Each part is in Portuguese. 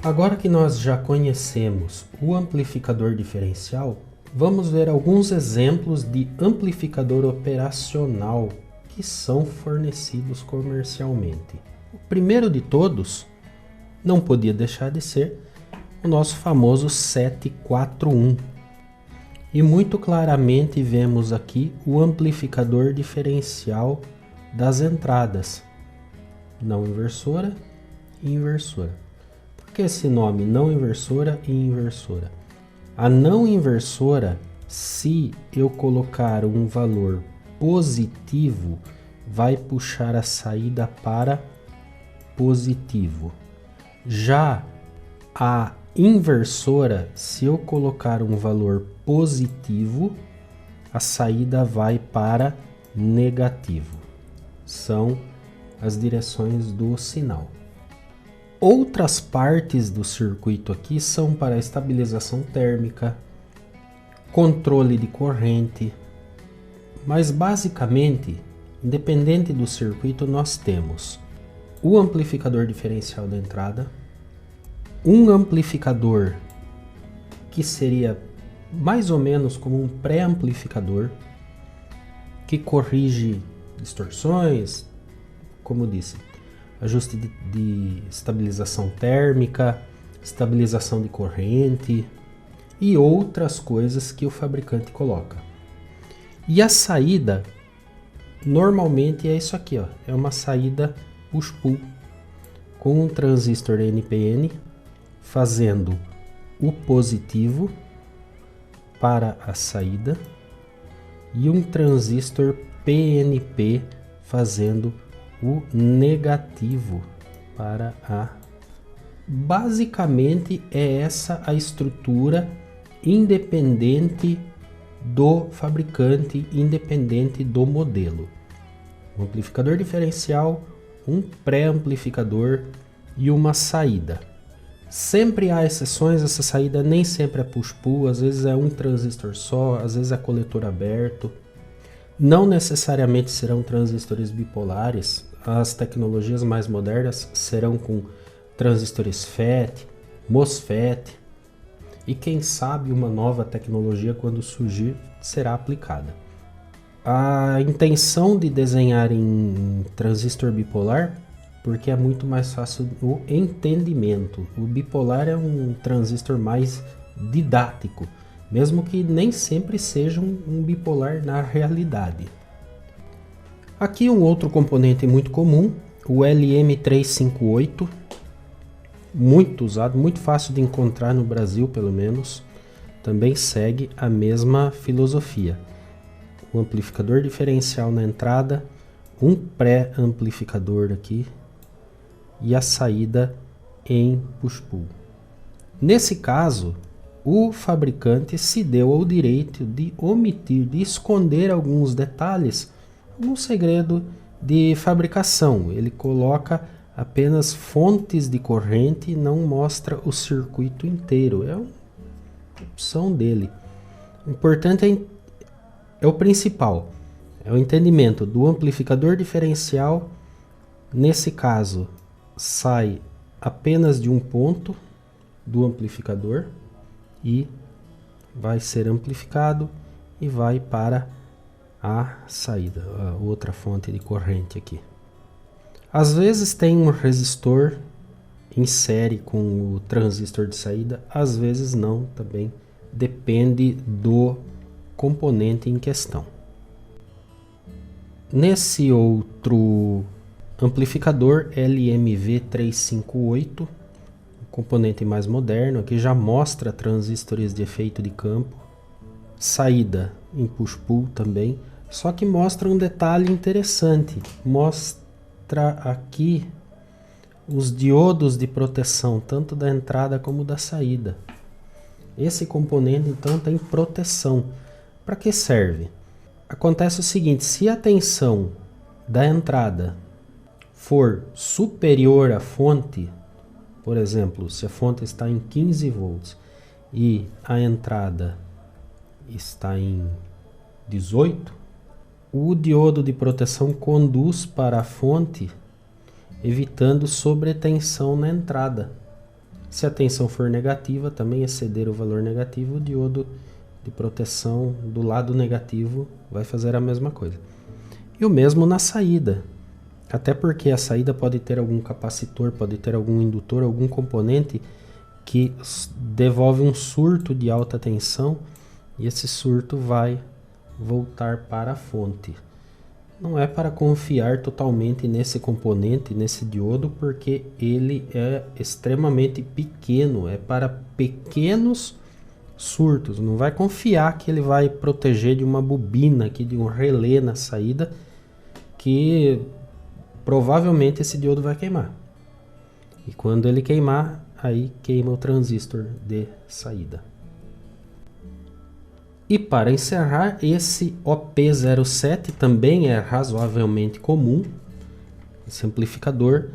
Agora que nós já conhecemos o amplificador diferencial, vamos ver alguns exemplos de amplificador operacional que são fornecidos comercialmente. O primeiro de todos não podia deixar de ser o nosso famoso 741. E muito claramente vemos aqui o amplificador diferencial das entradas, não inversora e inversora. Por que esse nome não inversora e inversora? A não inversora, se eu colocar um valor positivo, vai puxar a saída para positivo. Já a inversora, se eu colocar um valor positivo, a saída vai para negativo. São as direções do sinal. Outras partes do circuito aqui são para estabilização térmica, controle de corrente, mas basicamente, independente do circuito, nós temos o amplificador diferencial da entrada, um amplificador que seria mais ou menos como um pré-amplificador, que corrige distorções, como disse, ajuste de estabilização térmica, estabilização de corrente e outras coisas que o fabricante coloca. E a saída, normalmente é isso aqui, ó, é uma saída push-pull com um transistor NPN fazendo o positivo para a saída e um transistor PNP fazendo o negativo para a... Basicamente é essa a estrutura, independente do fabricante, independente do modelo. Um amplificador diferencial, um pré-amplificador e uma saída. Sempre há exceções, essa saída nem sempre é push-pull, às vezes é um transistor só, às vezes é coletor aberto. Não necessariamente serão transistores bipolares, as tecnologias mais modernas serão com transistores FET, MOSFET e quem sabe uma nova tecnologia quando surgir será aplicada. A intenção de desenhar em transistor bipolar porque é muito mais fácil o entendimento. O bipolar é um transistor mais didático, mesmo que nem sempre seja um bipolar na realidade. Aqui um outro componente muito comum, o LM358, muito usado, muito fácil de encontrar no Brasil pelo menos, também segue a mesma filosofia. O amplificador diferencial na entrada, um pré-amplificador aqui, e a saída em push-pull. Nesse caso, o fabricante se deu ao direito de omitir, de esconder alguns detalhes, um segredo de fabricação. Ele coloca apenas fontes de corrente e não mostra o circuito inteiro. É uma opção dele. O importante é o principal, é o entendimento do amplificador diferencial. Nesse caso, sai apenas de um ponto do amplificador e vai ser amplificado e vai para a saída, a outra fonte de corrente aqui. Às vezes tem um resistor em série com o transistor de saída, às vezes não, também depende do componente em questão. Nesse outro amplificador LMV358, componente mais moderno, aqui já mostra transistores de efeito de campo, saída em push-pull também, só que mostra um detalhe interessante, mostra aqui os diodos de proteção, tanto da entrada como da saída. Esse componente então tem proteção. Para que serve? Acontece o seguinte, se a tensão da entrada for superior à fonte, por exemplo, se a fonte está em 15 volts e a entrada está em 18, o diodo de proteção conduz para a fonte, evitando sobretensão na entrada. Se a tensão for negativa, também exceder o valor negativo, o diodo de proteção do lado negativo vai fazer a mesma coisa. E o mesmo na saída, até porque a saída pode ter algum capacitor, pode ter algum indutor, algum componente que devolve um surto de alta tensão e esse surto vai voltar para a fonte. Não é para confiar totalmente nesse componente, nesse diodo, porque ele é extremamente pequeno, é para pequenos surtos. Não vai confiar que ele vai proteger de uma bobina aqui, de um relé na saída, que provavelmente esse diodo vai queimar. E quando ele queimar, aí queima o transistor de saída. E para encerrar, esse OP07 também é razoavelmente comum, esse amplificador.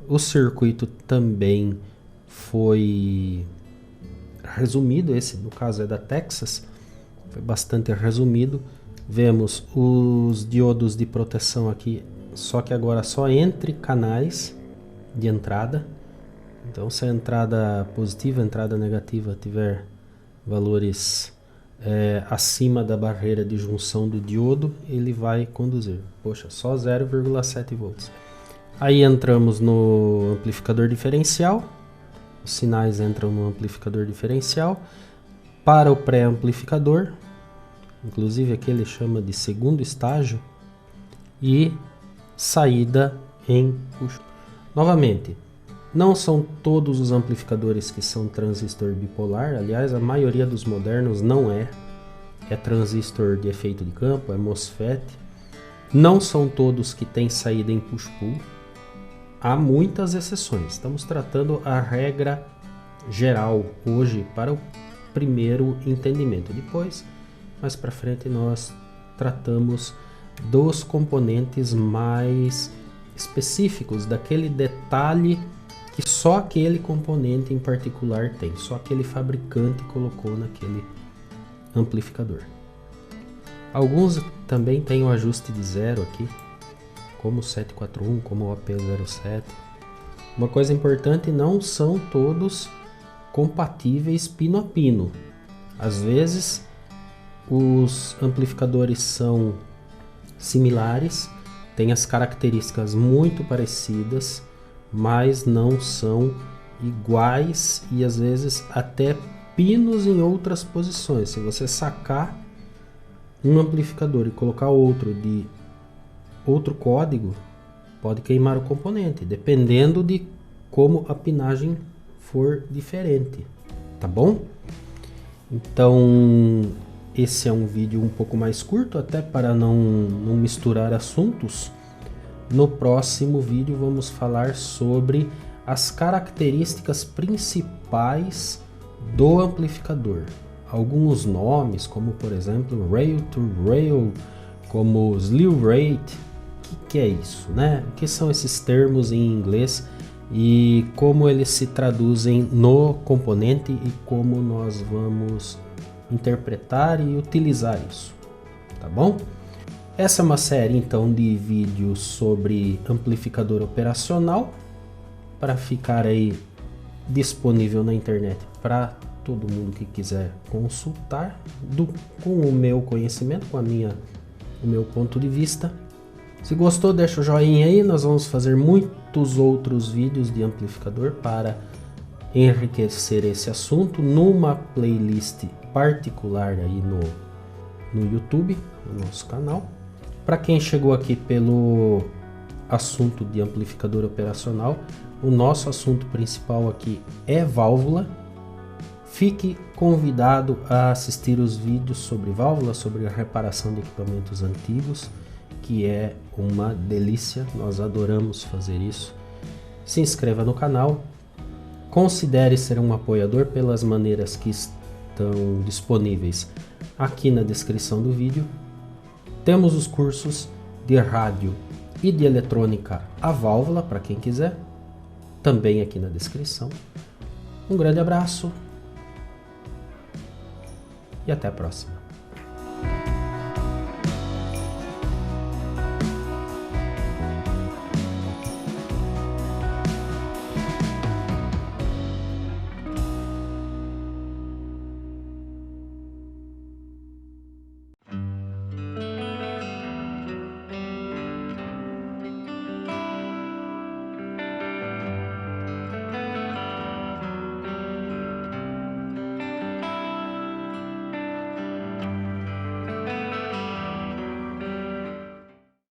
O circuito também foi resumido, esse no caso é da Texas, foi bastante resumido. Vemos os diodos de proteção aqui, só que agora só entre canais de entrada. Então se a entrada positiva, a entrada negativa tiver valores acima da barreira de junção do diodo, ele vai conduzir. Poxa, só 0,7 volts. Aí entramos no amplificador diferencial. Os sinais entram no amplificador diferencial. Para o pré-amplificador, inclusive aqui ele chama de segundo estágio. E saída em push. Novamente, não são todos os amplificadores que são transistor bipolar. Aliás, a maioria dos modernos não é. É transistor de efeito de campo, é MOSFET. Não são todos que têm saída em push-pull. Há muitas exceções. Estamos tratando a regra geral hoje para o primeiro entendimento. Depois, mais para frente, nós tratamos dos componentes mais específicos, daquele detalhe que só aquele componente em particular tem, só aquele fabricante colocou naquele amplificador. Alguns também têm o ajuste de zero aqui, como o 741, como o OP07. Uma coisa importante, não são todos compatíveis pino a pino. Às vezes os amplificadores são similares, têm as características muito parecidas, mas não são iguais e às vezes até pinos em outras posições. Se você sacar um amplificador e colocar outro de outro código, pode queimar o componente, dependendo de como a pinagem for diferente, tá bom? Então esse é um vídeo um pouco mais curto, até para não misturar assuntos. No próximo vídeo vamos falar sobre as características principais do amplificador. Alguns nomes, como por exemplo rail to rail, como slew rate. O que é isso, né? O que são esses termos em inglês e como eles se traduzem no componente e como nós vamos interpretar e utilizar isso, tá bom? Essa é uma série então de vídeos sobre amplificador operacional para ficar aí disponível na internet para todo mundo que quiser consultar com o meu conhecimento, com o meu ponto de vista. Se gostou, deixa o joinha aí, nós vamos fazer muitos outros vídeos de amplificador para enriquecer esse assunto numa playlist particular aí no YouTube, no nosso canal. Para quem chegou aqui pelo assunto de amplificador operacional, o nosso assunto principal aqui é válvula. Fique convidado a assistir os vídeos sobre válvula, sobre a reparação de equipamentos antigos, que é uma delícia, nós adoramos fazer isso. Se inscreva no canal, considere ser um apoiador pelas maneiras que estão disponíveis aqui na descrição do vídeo. Temos os cursos de rádio e de eletrônica a válvula, para quem quiser, também aqui na descrição. Um grande abraço e até a próxima.